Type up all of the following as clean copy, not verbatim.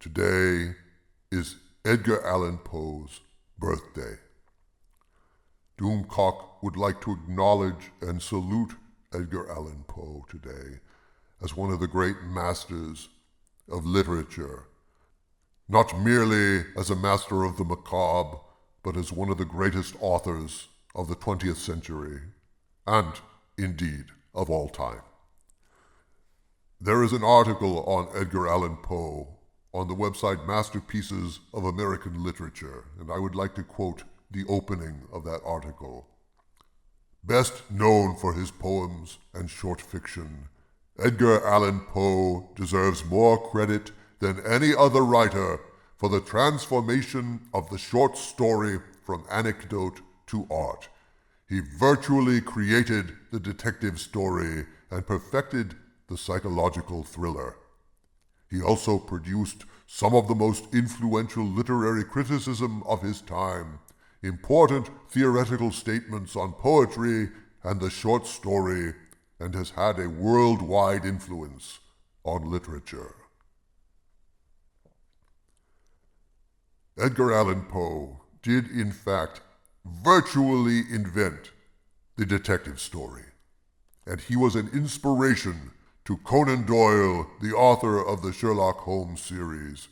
Today is Edgar Allan Poe's birthday. Doomcock would like to acknowledge and salute Edgar Allan Poe today as one of the great masters of literature, not merely as a master of the macabre, but as one of the greatest authors of the 20th century, and, indeed, of all time. There is an article on Edgar Allan Poe on the website Masterpieces of American Literature, and I would like to quote the opening of that article. Best known for his poems and short fiction, Edgar Allan Poe deserves more credit than any other writer for the transformation of the short story from anecdote to art. He virtually created the detective story and perfected the psychological thriller. He also produced some of the most influential literary criticism of his time, important theoretical statements on poetry and the short story, and has had a worldwide influence on literature. Edgar Allan Poe did, in fact, virtually invent the detective story, and he was an inspiration to Conan Doyle, the author of the Sherlock Holmes series.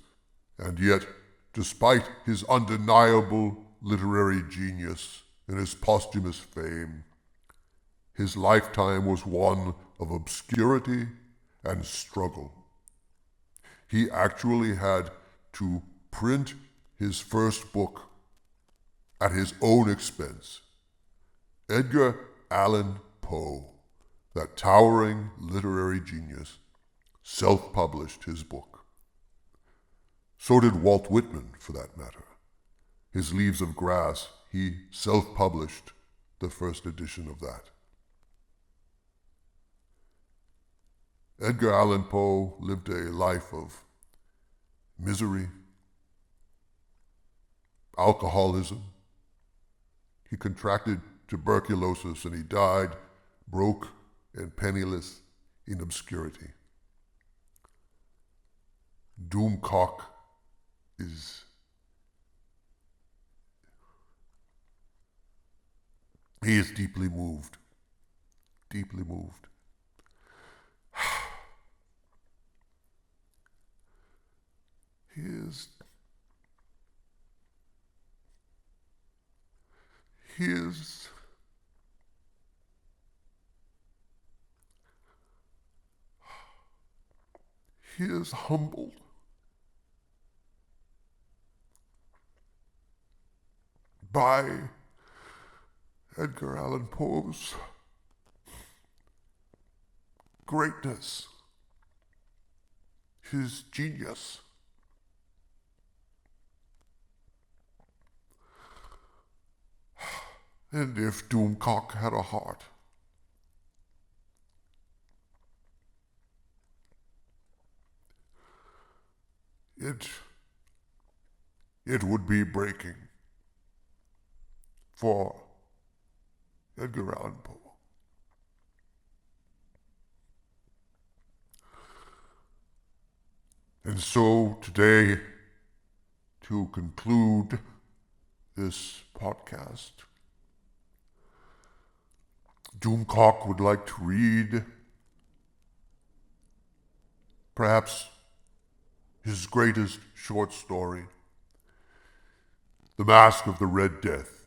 And yet, despite his undeniable literary genius and his posthumous fame, his lifetime was one of obscurity and struggle. He actually had to print his first book at his own expense. Edgar Allan Poe, that towering literary genius, self-published his book. So did Walt Whitman, for that matter. His Leaves of Grass, he self-published the first edition of that. Edgar Allan Poe lived a life of misery, alcoholism. He contracted tuberculosis and he died broke and penniless in obscurity. Doomcock he is deeply moved. Deeply moved. He is humbled by Edgar Allan Poe's greatness, his genius. And if Doomcock had a heart, it would be breaking for Edgar Allan Poe. And so today, to conclude this podcast, Doomcock would like to read perhaps his greatest short story, The Masque of the Red Death.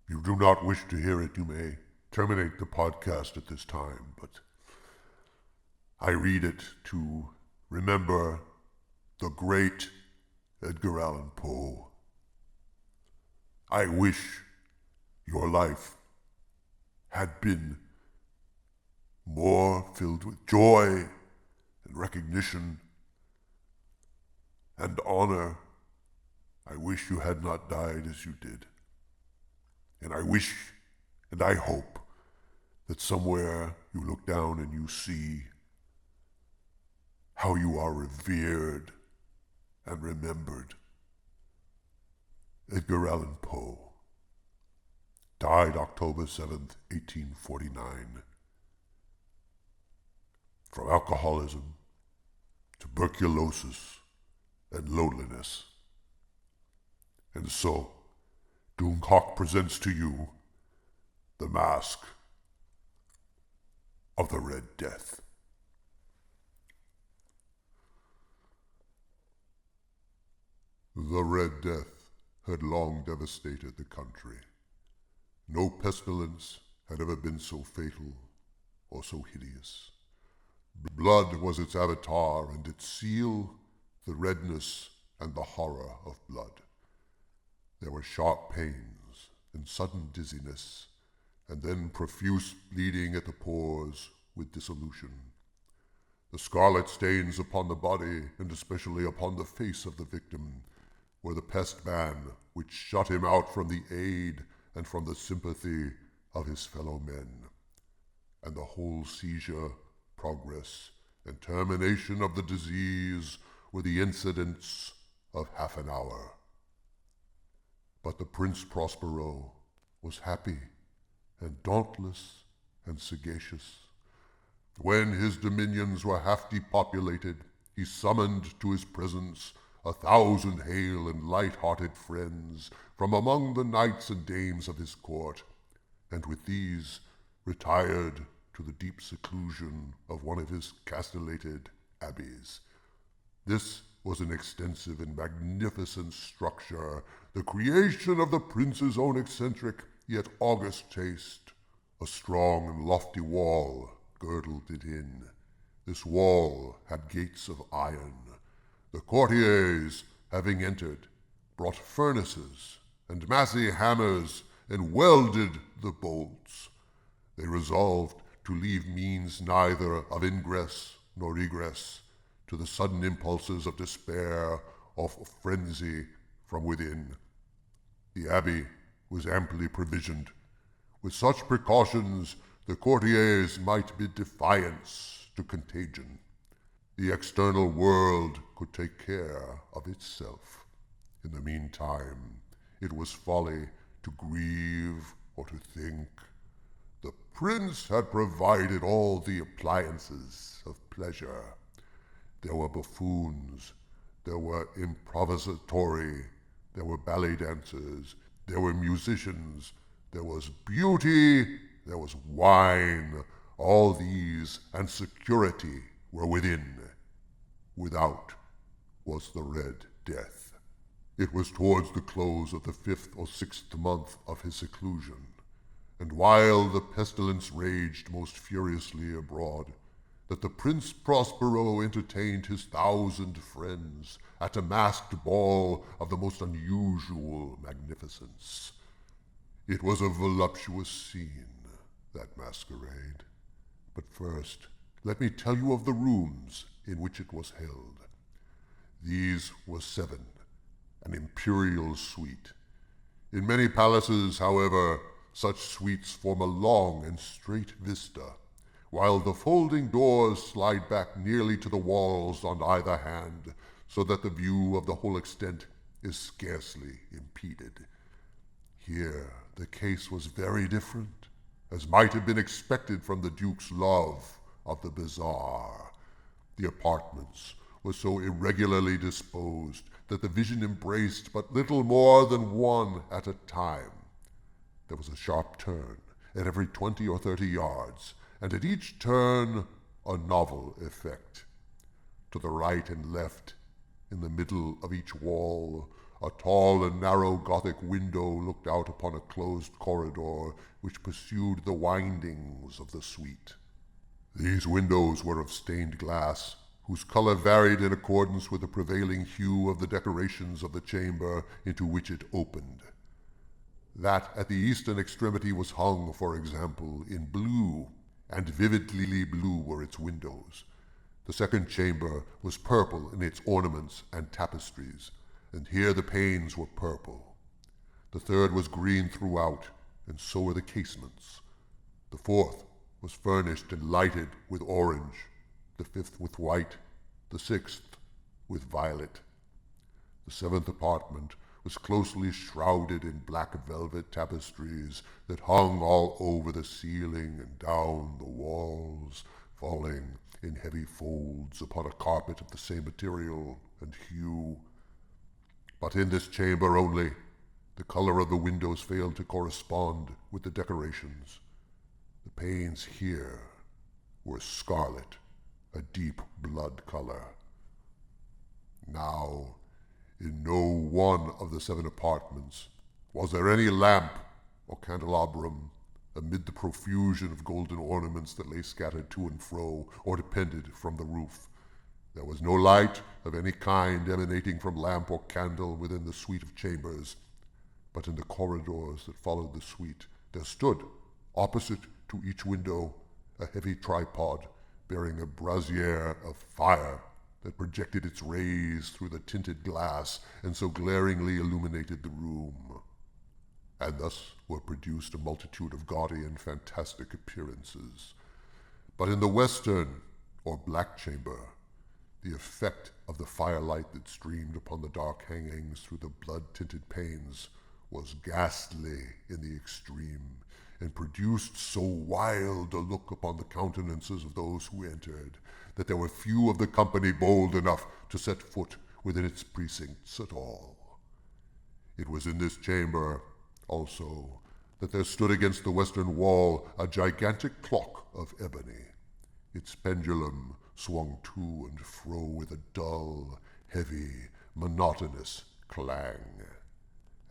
If you do not wish to hear it, you may terminate the podcast at this time, but I read it to remember the great Edgar Allan Poe. I wish your life had been more filled with joy and recognition and honor. I wish you had not died as you did. And I wish and I hope that somewhere you look down and you see how you are revered and remembered. Edgar Allan Poe died October 7th, 1849. from alcoholism, tuberculosis, and loneliness. And so, Doomcock presents to you the Masque of the Red Death. The Red Death had long devastated the country. No pestilence had ever been so fatal or so hideous. Blood was its avatar and its seal, the redness and the horror of blood. There were sharp pains and sudden dizziness, and then profuse bleeding at the pores with dissolution. The scarlet stains upon the body, and especially upon the face of the victim, were the pest ban which shut him out from the aid and from the sympathy of his fellow men. And the whole seizure, progress, and termination of the disease were the incidents of half an hour. But the Prince Prospero was happy and dauntless and sagacious. When his dominions were half depopulated, he summoned to his presence 1,000 hale and light-hearted friends from among the knights and dames of his court, and with these retired to the deep seclusion of one of his castellated abbeys. This was an extensive and magnificent structure, the creation of the prince's own eccentric yet august taste. A strong and lofty wall girdled it in. This wall had gates of iron. The courtiers, having entered, brought furnaces and massy hammers and welded the bolts. They resolved to leave means neither of ingress nor egress to the sudden impulses of despair or frenzy from within. The abbey was amply provisioned. With such precautions, the courtiers might bid defiance to contagion. The external world could take care of itself. In the meantime, it was folly to grieve or to think. The prince had provided all the appliances of pleasure. There were buffoons, there were improvisatori, there were ballet dancers, there were musicians, there was beauty, there was wine. All these and security were within. Without was the Red Death. It was towards the close of the 5th or 6th month of his seclusion, and while the pestilence raged most furiously abroad, that the Prince Prospero entertained his 1,000 friends at a masked ball of the most unusual magnificence. It was a voluptuous scene, that masquerade. But first, let me tell you of the rooms in which it was held. These were 7, an imperial suite. In many palaces, however, such suites form a long and straight vista, while the folding doors slide back nearly to the walls on either hand, so that the view of the whole extent is scarcely impeded. Here the case was very different, as might have been expected from the Duke's love of the bizarre. The apartments were so irregularly disposed that the vision embraced but little more than one at a time. There was a sharp turn at every 20 or 30 yards, and at each turn a novel effect. To the right and left, in the middle of each wall, a tall and narrow Gothic window looked out upon a closed corridor which pursued the windings of the suite. These windows were of stained glass, whose color varied in accordance with the prevailing hue of the decorations of the chamber into which it opened. That at the eastern extremity was hung, for example, in blue, and vividly blue were its windows. The second chamber was purple in its ornaments and tapestries, and here the panes were purple. The third was green throughout, and so were the casements. The fourth was furnished and lighted with orange, the fifth with white, the sixth with violet. The seventh apartment was closely shrouded in black velvet tapestries that hung all over the ceiling and down the walls, falling in heavy folds upon a carpet of the same material and hue. But in this chamber only, the color of the windows failed to correspond with the decorations. The panes here were scarlet, a deep blood color. Now, in no one of the 7 apartments was there any lamp or candelabrum amid the profusion of golden ornaments that lay scattered to and fro or depended from the roof. There was no light of any kind emanating from lamp or candle within the suite of chambers, but in the corridors that followed the suite there stood, opposite to each window, a heavy tripod bearing a brazier of fire that projected its rays through the tinted glass and so glaringly illuminated the room. And thus were produced a multitude of gaudy and fantastic appearances. But in the western, or black chamber, the effect of the firelight that streamed upon the dark hangings through the blood-tinted panes was ghastly in the extreme, and produced so wild a look upon the countenances of those who entered, that there were few of the company bold enough to set foot within its precincts at all. It was in this chamber, also, that there stood against the western wall a gigantic clock of ebony. Its pendulum swung to and fro with a dull, heavy, monotonous clang.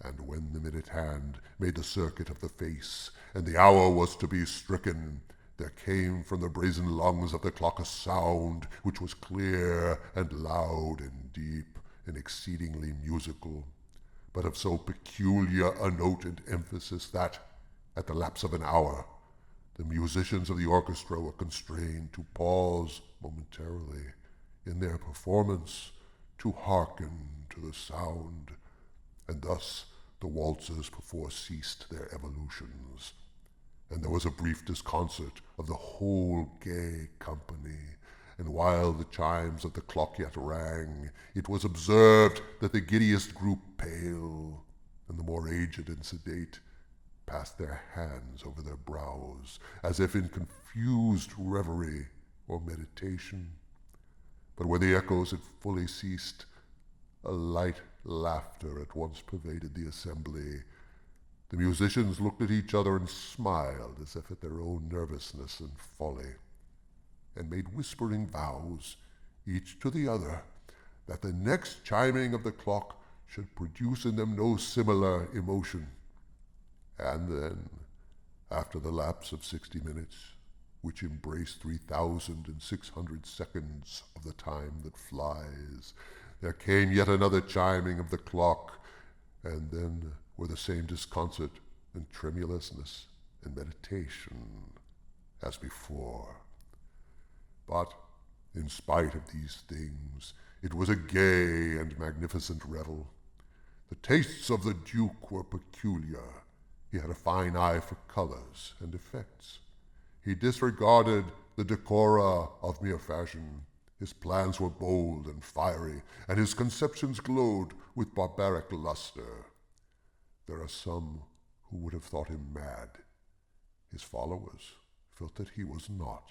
And when the minute hand made the circuit of the face, and the hour was to be stricken, there came from the brazen lungs of the clock a sound which was clear and loud and deep and exceedingly musical, but of so peculiar a note and emphasis that, at the lapse of an hour, the musicians of the orchestra were constrained to pause momentarily in their performance to hearken to the sound, and thus the waltzes perforce ceased their evolutions, and there was a brief disconcert of the whole gay company. And while the chimes of the clock yet rang, it was observed that the giddiest grew pale, and the more aged and sedate passed their hands over their brows, as if in confused reverie or meditation. But when the echoes had fully ceased, a light laughter at once pervaded the assembly. The musicians looked at each other and smiled as if at their own nervousness and folly, and made whispering vows, each to the other, that the next chiming of the clock should produce in them no similar emotion. And then, after the lapse of 60 minutes, which embrace 3,600 seconds of the time that flies, there came yet another chiming of the clock, and then were the same disconcert and tremulousness and meditation as before. But, in spite of these things, it was a gay and magnificent revel. The tastes of the Duke were peculiar. He had a fine eye for colors and effects. He disregarded the decora of mere fashion. His plans were bold and fiery, and his conceptions glowed with barbaric luster. There are some who would have thought him mad. His followers felt that he was not.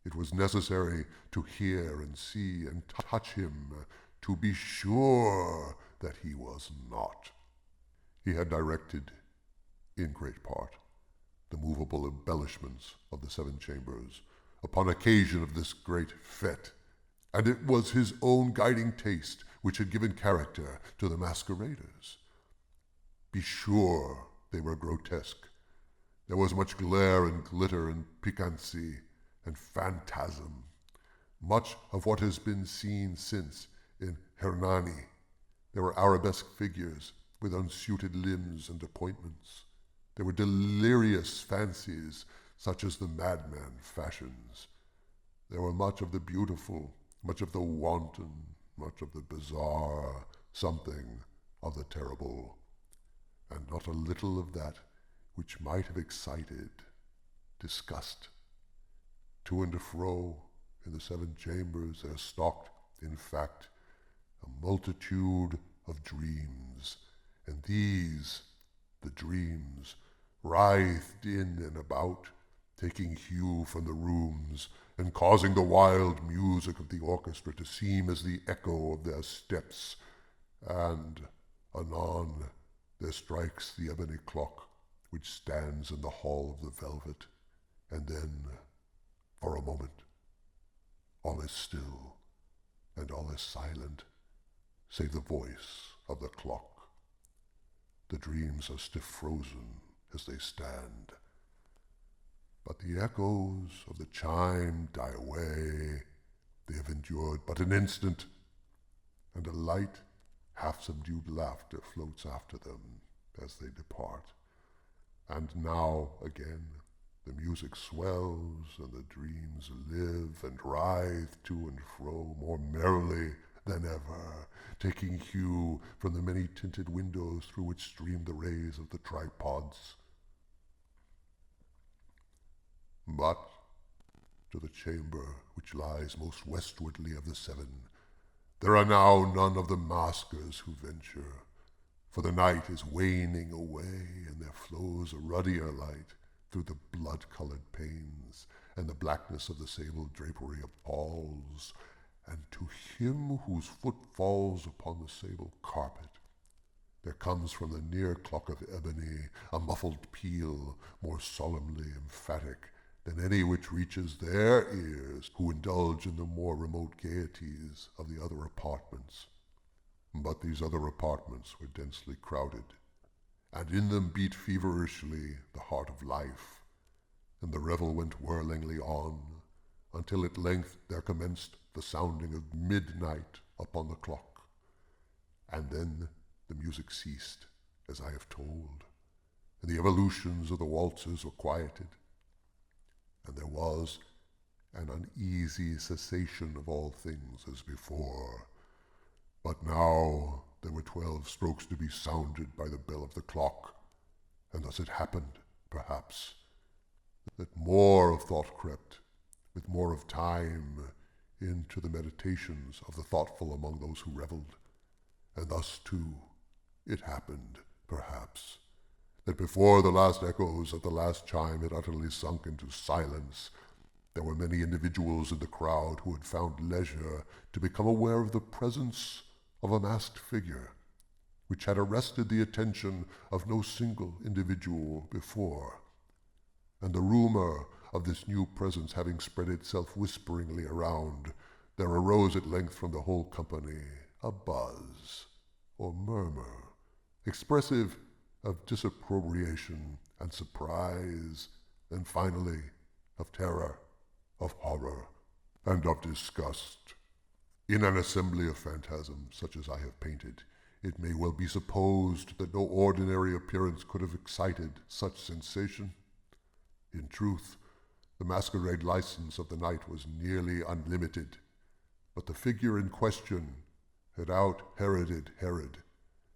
It was necessary to hear and see and touch him to be sure that he was not. He had directed, in great part, the movable embellishments of the 7 chambers upon occasion of this great fete, and it was his own guiding taste which had given character to the masqueraders. Be sure they were grotesque. There was much glare and glitter and piquancy and phantasm, much of what has been seen since in Hernani. There were arabesque figures with unsuited limbs and appointments. There were delirious fancies, such as the madman fashions. There were much of the beautiful, much of the wanton, much of the bizarre, something of the terrible, and not a little of that which might have excited disgust. To and fro in the 7 chambers there stalked, in fact, a multitude of dreams, and these, the dreams, writhed in and about, taking hue from the rooms and causing the wild music of the orchestra to seem as the echo of their steps. And anon there strikes the ebony clock which stands in the hall of the velvet, and then, for a moment, all is still, and all is silent, save the voice of the clock. The dreams are stiff frozen as they stand, but the echoes of the chime die away. They have endured but an instant, and a light, half-subdued laughter floats after them as they depart. And now again the music swells, and the dreams live and writhe to and fro more merrily than ever, taking hue from the many tinted windows through which stream the rays of the tripods. But to the chamber which lies most westwardly of the seven, there are now none of the maskers who venture, for the night is waning away, and there flows a ruddier light through the blood-colored panes, and the blackness of the sable drapery appalls, and to him whose foot falls upon the sable carpet, there comes from the near clock of ebony a muffled peal more solemnly emphatic than any which reaches their ears who indulge in the more remote gaieties of the other apartments. But these other apartments were densely crowded, and in them beat feverishly the heart of life, and the revel went whirlingly on, until at length there commenced the sounding of midnight upon the clock, and then the music ceased, as I have told, and the evolutions of the waltzers were quieted, and there was an uneasy cessation of all things as before. But now there were 12 strokes to be sounded by the bell of the clock, and thus it happened, perhaps, that more of thought crept, with more of time, into the meditations of the thoughtful among those who revelled, and thus, too, it happened, perhaps, that before the last echoes of the last chime had utterly sunk into silence, there were many individuals in the crowd who had found leisure to become aware of the presence of a masked figure, which had arrested the attention of no single individual before. And the rumor of this new presence having spread itself whisperingly around, there arose at length from the whole company a buzz, or murmur, expressive of disapprobation and surprise, and finally of terror, of horror, and of disgust. In an assembly of phantasms such as I have painted, it may well be supposed that no ordinary appearance could have excited such sensation. In truth, the masquerade license of the night was nearly unlimited, but the figure in question had out-Heroded Herod,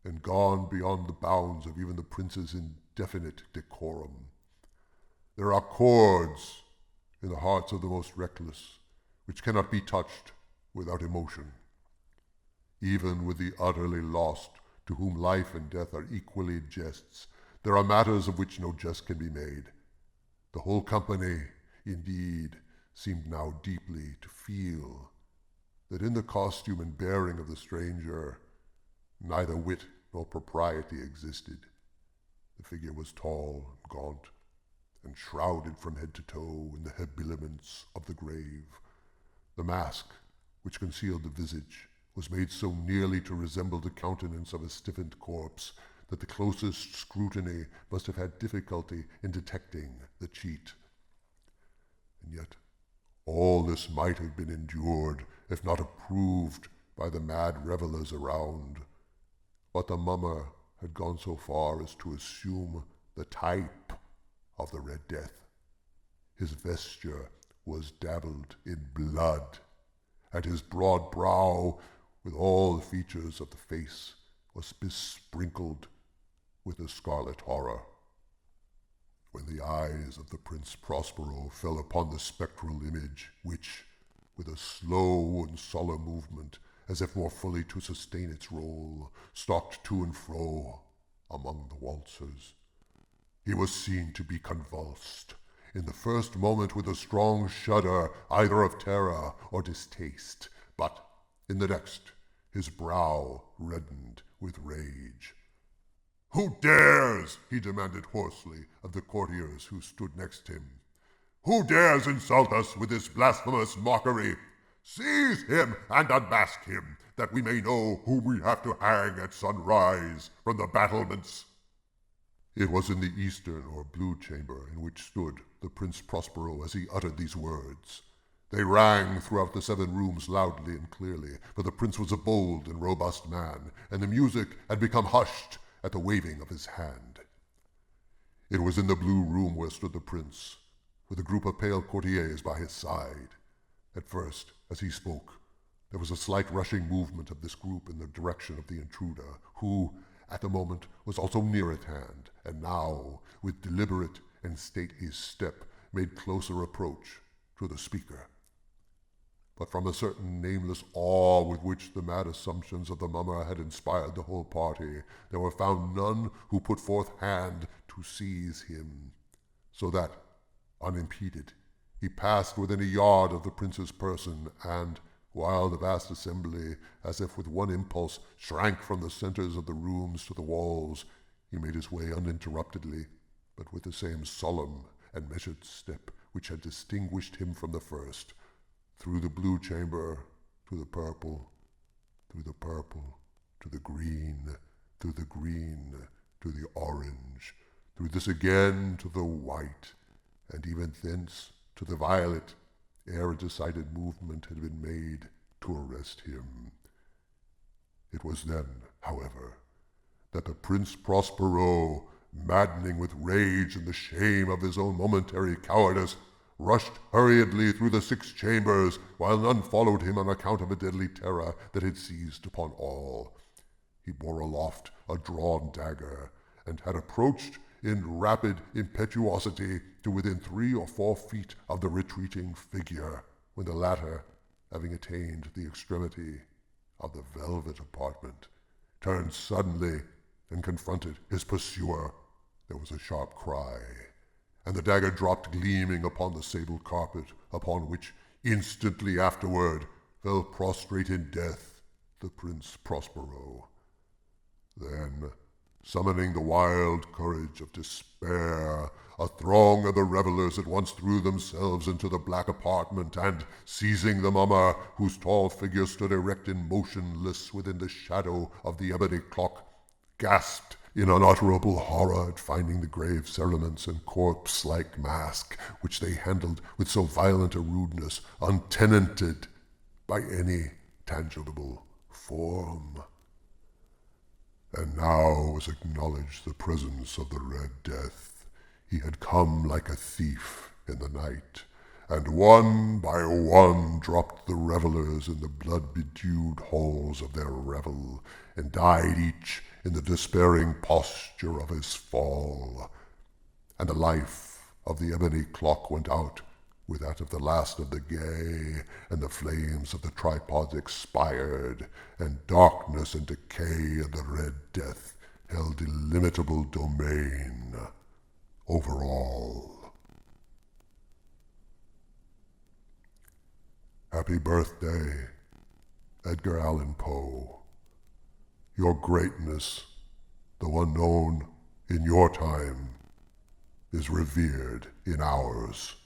and gone beyond the bounds of even the prince's indefinite decorum. There are chords in the hearts of the most reckless which cannot be touched without emotion. Even with the utterly lost, to whom life and death are equally jests, there are matters of which no jest can be made. The whole company, indeed, seemed now deeply to feel that in the costume and bearing of the stranger neither wit nor propriety existed. The figure was tall and gaunt, and shrouded from head to toe in the habiliments of the grave. The mask, which concealed the visage, was made so nearly to resemble the countenance of a stiffened corpse that the closest scrutiny must have had difficulty in detecting the cheat. And yet all this might have been endured, if not approved, by the mad revellers around. But the mummer had gone so far as to assume the type of the Red Death. His vesture was dabbled in blood, and his broad brow, with all the features of the face, was besprinkled with the scarlet horror. When the eyes of the Prince Prospero fell upon the spectral image, which, with a slow and solemn movement, as if more fully to sustain its role, stalked to and fro among the waltzers, he was seen to be convulsed, in the first moment with a strong shudder either of terror or distaste, but in the next his brow reddened with rage. "Who dares," he demanded hoarsely of the courtiers who stood next him, "who dares insult us with this blasphemous mockery? Seize him and unmask him, that we may know whom we have to hang at sunrise from the battlements." It was in the eastern or blue chamber in which stood the Prince Prospero as he uttered these words. They rang throughout the 7 rooms loudly and clearly, for the prince was a bold and robust man, and the music had become hushed at the waving of his hand. It was in the blue room where stood the prince, with a group of pale courtiers by his side. At first, as he spoke, there was a slight rushing movement of this group in the direction of the intruder, who, at the moment, was also near at hand, and now, with deliberate and stately step, made closer approach to the speaker. But from a certain nameless awe with which the mad assumptions of the mummer had inspired the whole party, there were found none who put forth hand to seize him, so that, unimpeded, he passed within a yard of the prince's person, and, while the vast assembly, as if with one impulse, shrank from the centers of the rooms to the walls, he made his way uninterruptedly, but with the same solemn and measured step which had distinguished him from the first, through the blue chamber, to the purple, through the purple, to the green, through the green, to the orange, through this again to the white, and even thence to the violet, ere a decided movement had been made to arrest him. It was then, however, that the Prince Prospero, maddening with rage and the shame of his own momentary cowardice, rushed hurriedly through the 6 chambers, while none followed him on account of a deadly terror that had seized upon all. He bore aloft a drawn dagger, and had approached in rapid impetuosity to within 3 or 4 feet of the retreating figure, when the latter, having attained the extremity of the velvet apartment, turned suddenly and confronted his pursuer. There was a sharp cry, and the dagger dropped gleaming upon the sable carpet, upon which instantly afterward fell prostrate in death the Prince Prospero. Then, summoning the wild courage of despair, a throng of the revelers at once threw themselves into the black apartment, and, seizing the mummer, whose tall figure stood erect and motionless within the shadow of the ebony clock, gasped in unutterable horror at finding the grave cerements and corpse-like mask, which they handled with so violent a rudeness, untenanted by any tangible form. And now was acknowledged the presence of the Red Death. He had come like a thief in the night, and one by one dropped the revelers in the blood-bedewed halls of their revel, and died each in the despairing posture of his fall. And the life of the ebony clock went out with that of the last of the gay, and the flames of the tripods expired, and darkness and decay and the Red Death held illimitable domain over all. Happy birthday, Edgar Allan Poe. Your greatness, though unknown in your time, is revered in ours.